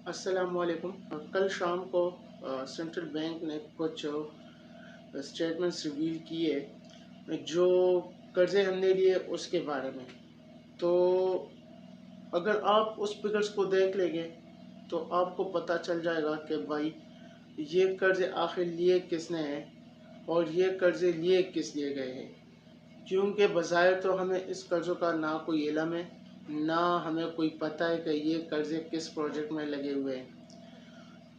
السلام علیکم۔ کل شام کو سینٹرل بینک نے کچھ اسٹیٹمنٹس ریویل کیے جو قرضے ہم نے لیے اس کے بارے میں۔ تو اگر آپ اس فگرز کو دیکھ لیں گے تو آپ کو پتہ چل جائے گا کہ بھائی یہ قرضے آخر لیے کس نے ہیں اور یہ قرضے لیے کس لیے گئے ہیں، کیونکہ بظاہر تو ہمیں اس قرضوں کا نہ کوئی علم ہے، نہ ہمیں کوئی پتہ ہے کہ یہ قرضے کس پروجیکٹ میں لگے ہوئے ہیں۔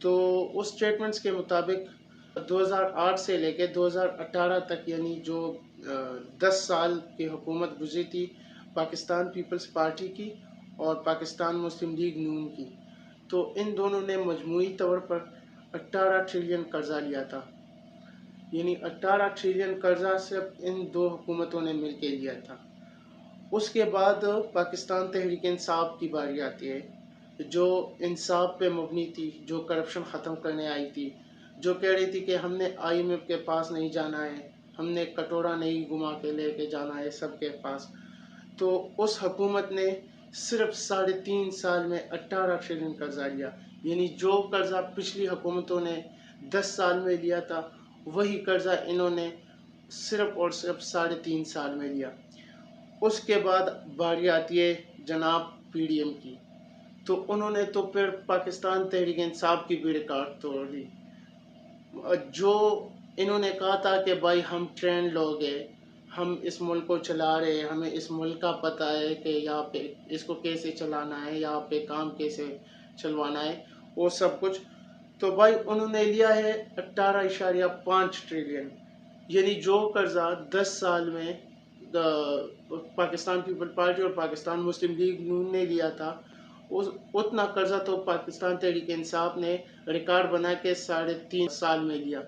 تو اس سٹیٹمنٹس کے مطابق 2008 سے لے کے 2018 تک، یعنی جو 10 سال کی حکومت گزری تھی پاکستان پیپلز پارٹی کی اور پاکستان مسلم لیگ نون کی، تو ان دونوں نے مجموعی طور پر 18 ٹریلین قرضہ لیا تھا۔ یعنی 18 ٹریلین قرضہ صرف ان دو حکومتوں نے مل کے لیا تھا۔ اس کے بعد پاکستان تحریک انصاف کی باری آتی ہے، جو انصاف پہ مبنی تھی، جو کرپشن ختم کرنے آئی تھی، جو کہہ رہی تھی کہ ہم نے IMF کے پاس نہیں جانا ہے، ہم نے کٹورا نہیں گھما کے لے کے جانا ہے سب کے پاس۔ تو اس حکومت نے صرف 3.5 سال میں 18 ٹریلین قرضہ لیا، یعنی جو قرضہ پچھلی حکومتوں نے 10 سال میں لیا تھا وہی قرضہ انہوں نے صرف اور صرف 3.5 سال میں لیا۔ اس کے بعد باری آتی ہے جناب PDM کی، تو انہوں نے تو پھر پاکستان تحریک انصاف کی بھی ریکارڈ توڑ دی۔ جو انہوں نے کہا تھا کہ بھائی ہم ٹرینڈ لوگ ہیں، ہم اس ملک کو چلا رہے ہیں، ہمیں اس ملک کا پتہ ہے کہ یہاں پہ اس کو کیسے چلانا ہے، یہاں پہ کام کیسے چلوانا ہے، وہ سب کچھ۔ تو بھائی انہوں نے لیا ہے 18.5 ٹریلین، یعنی جو قرضہ 10 سال میں پاکستان پیپل پارٹی اور پاکستان مسلم لیگ نون نے لیا تھا، اتنا قرضہ تو پاکستان تحریک انصاف نے ریکارڈ بنا کے 3.5 سال میں لیا۔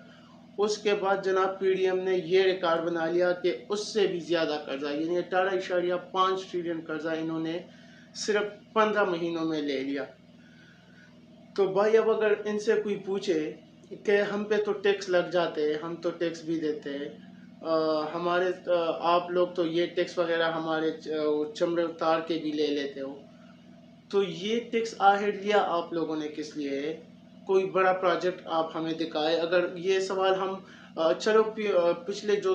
اس کے بعد جناب PDM نے یہ ریکارڈ بنا لیا کہ اس سے بھی زیادہ قرضہ، یعنی 18.5 ٹریلین قرضہ انہوں نے صرف 15 مہینوں میں لے لیا۔ تو بھائی اب اگر ان سے کوئی پوچھے کہ ہم پہ تو ٹیکس لگ جاتے ہیں، ہم تو ٹیکس بھی دیتے ہیں، ہمارے آپ لوگ تو یہ ٹیکس وغیرہ ہمارے چمڑے اتار کے بھی لے لیتے ہو، تو یہ ٹیکس آخر لیا آپ لوگوں نے کس لیے ہے؟ کوئی بڑا پروجیکٹ آپ ہمیں دکھائے۔ اگر یہ سوال ہم چلو پچھلے جو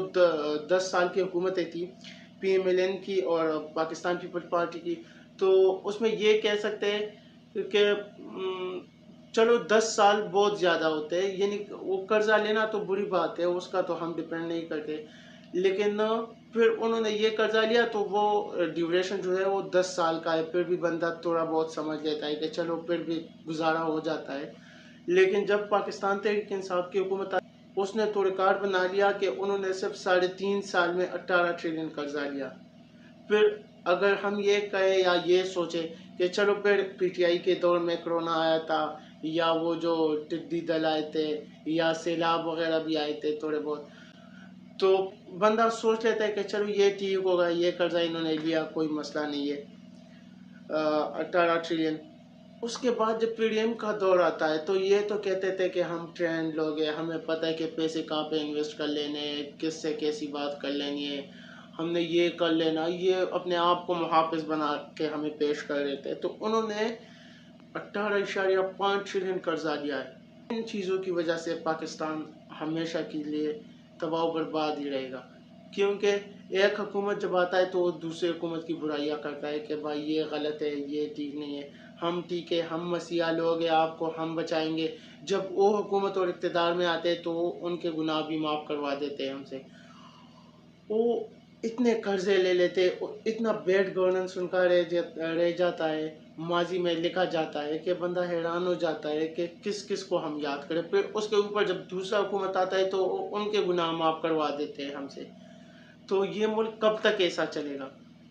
10 سال کی حکومتیں تھی PMLN کی اور پاکستان پیپل پارٹی کی، تو اس میں یہ کہہ سکتے ہیں کہ چلو 10 سال بہت زیادہ ہوتے ہیں، یعنی وہ قرضہ لینا تو بری بات ہے، اس کا تو ہم ڈیپینڈ نہیں کرتے، لیکن پھر انہوں نے یہ قرضہ لیا تو وہ ڈیوریشن جو ہے وہ 10 سال کا ہے، پھر بھی بندہ تھوڑا بہت سمجھ لیتا ہے کہ چلو پھر بھی گزارا ہو جاتا ہے۔ لیکن جب پاکستان تحریک انصاف کی حکومت آئی، اس نے تو ریکارڈ بنا لیا کہ انہوں نے صرف 3.5 سال میں 18 ٹریلین قرضہ لیا۔ پھر اگر ہم یہ کہیں یا یہ سوچیں کہ چلو پھر PTI کے دور میں کرونا آیا تھا، یا وہ جو ٹڈی دل آئے تھے، یا سیلاب وغیرہ بھی آئے تھے تھوڑے بہت، تو بندہ سوچ لیتا ہے کہ چلو یہ ٹھیک ہوگا، یہ قرضہ انہوں نے لیا، کوئی مسئلہ نہیں ہے، 18 ٹریلین۔ اس کے بعد جب PDM کا دور آتا ہے تو یہ تو کہتے تھے کہ ہم ٹرینڈ لوگ ہیں، ہمیں پتہ ہے کہ پیسے کہاں پہ انویسٹ کر لینے ہیں، کس سے کیسی بات کر لینی ہے، ہم نے یہ کر لینا، یہ اپنے آپ کو محافظ بنا کے ہمیں پیش کر رہے تھے۔ تو انہوں نے 18.5 ٹریلین قرضہ لیا ہے۔ ان چیزوں کی وجہ سے پاکستان ہمیشہ کے لیے تباہ و برباد ہی رہے گا، کیونکہ ایک حکومت جب آتا ہے تو وہ دوسری حکومت کی برائیاں کرتا ہے کہ بھائی یہ غلط ہے، یہ ٹھیک نہیں ہے، ہم ٹھیک ہے، ہم مسیحا لوگ ہیں، آپ کو ہم بچائیں گے۔ جب وہ حکومت اور اقتدار میں آتے تو ان کے گناہ بھی معاف کروا دیتے ہیں ہم سے۔ وہ اتنے قرضے لے لیتے، اتنا بیڈ گورننس ان کا رہ جاتا ہے، ماضی میں لکھا جاتا ہے کہ بندہ حیران ہو جاتا ہے کہ کس کس کو ہم یاد کریں۔ پھر اس کے اوپر جب دوسرا حکومت آتا ہے تو ان کے گناہ معاف کروا دیتے ہیں ہم سے۔ تو یہ ملک کب تک ایسا چلے گا؟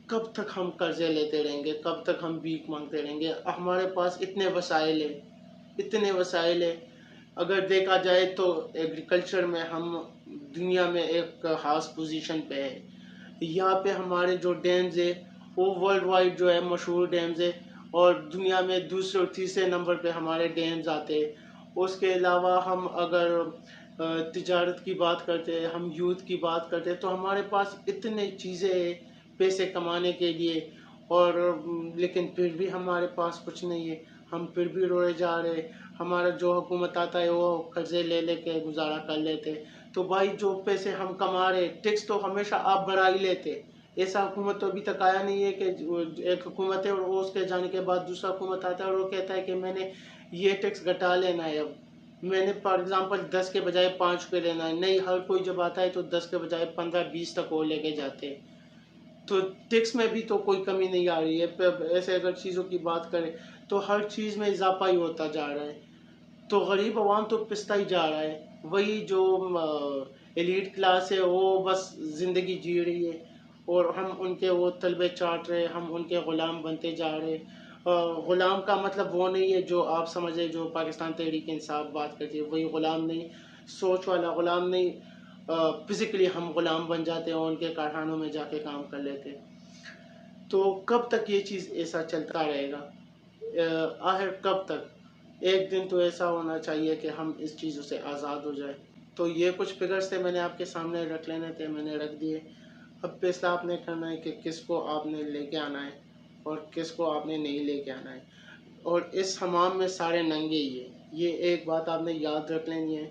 کب تک ہم قرضے لیتے رہیں گے؟ کب تک ہم بھیک مانگتے رہیں گے؟ ہمارے پاس اتنے وسائل ہیں، اتنے وسائل ہیں۔ اگر دیکھا جائے تو ایگریکلچر میں ہم دنیا میں ایک خاص پوزیشن پہ ہے۔ یہاں پہ ہمارے جو ڈیمز ہیں وہ ورلڈ وائڈ جو ہے مشہور ڈیمز ہیں، اور دنیا میں دوسرے اور تیسرے نمبر پہ ہمارے ڈیمز آتے ہیں۔ اس کے علاوہ ہم اگر تجارت کی بات کرتے ہیں، ہم یوتھ کی بات کرتے ہیں، تو ہمارے پاس اتنے چیزیں ہیں پیسے کمانے کے لیے، اور لیکن پھر بھی ہمارے پاس کچھ نہیں ہے۔ ہم پھر بھی روئے جا رہے. ہمارا جو حکومت آتا ہے وہ قرضے لے لے کے گزارا کر لیتے. تو بھائی جو پیسے ہم کما رہے, ٹیکس تو ہمیشہ آپ بڑھا ہی لیتے. ایسا حکومت تو ابھی تک آیا نہیں ہے کہ ایک حکومت ہے اور وہ اس کے جانے کے بعد دوسرا حکومت آتا ہے اور وہ کہتا ہے کہ میں نے یہ ٹیکس گھٹا لینا ہے, اب میں نے فار ایگزامپل 10 کے بجائے 5 پہ لینا ہے. نہیں, ہر کوئی جب آتا ہے تو 10 کے بجائے 15-20 تک وہ لے کے جاتے ہیں. تو ٹیکس میں بھی تو کوئی کمی نہیں آ رہی ہے. ایسے اگر چیزوں کی بات کریں تو ہر چیز میں اضافہ ہی ہوتا جا رہا ہے. تو غریب عوام تو پستا ہی جا رہا ہے. وہی جو ایلیٹ کلاس ہے وہ بس زندگی جی رہی ہے اور ہم ان کے وہ تلبے چاٹ رہے, ہم ان کے غلام بنتے جا رہے. غلام کا مطلب وہ نہیں ہے جو آپ سمجھے, جو پاکستان تحریک انصاف بات کرتی ہے وہی غلام نہیں, سوچ والا غلام نہیں. فزیکلی ہم غلام بن جاتے ہیں اور ان کے کارخانوں میں جا کے کام کر لیتے. تو کب تک یہ چیز ایسا چلتا رہے گا؟ آخر کب تک؟ ایک دن تو ایسا ہونا چاہیے کہ ہم اس چیزوں سے آزاد ہو جائے. تو یہ کچھ فگرز تھے, میں نے آپ کے سامنے رکھ لینے تھے, میں نے رکھ دیے. اب فیصلہ آپ نے کرنا ہے کہ کس کو آپ نے لے کے آنا ہے اور کس کو آپ نے نہیں لے کے آنا ہے. اور اس حمام میں سارے ننگے ہی ہیں, یہ ایک بات آپ نے یاد رکھ لینی ہے.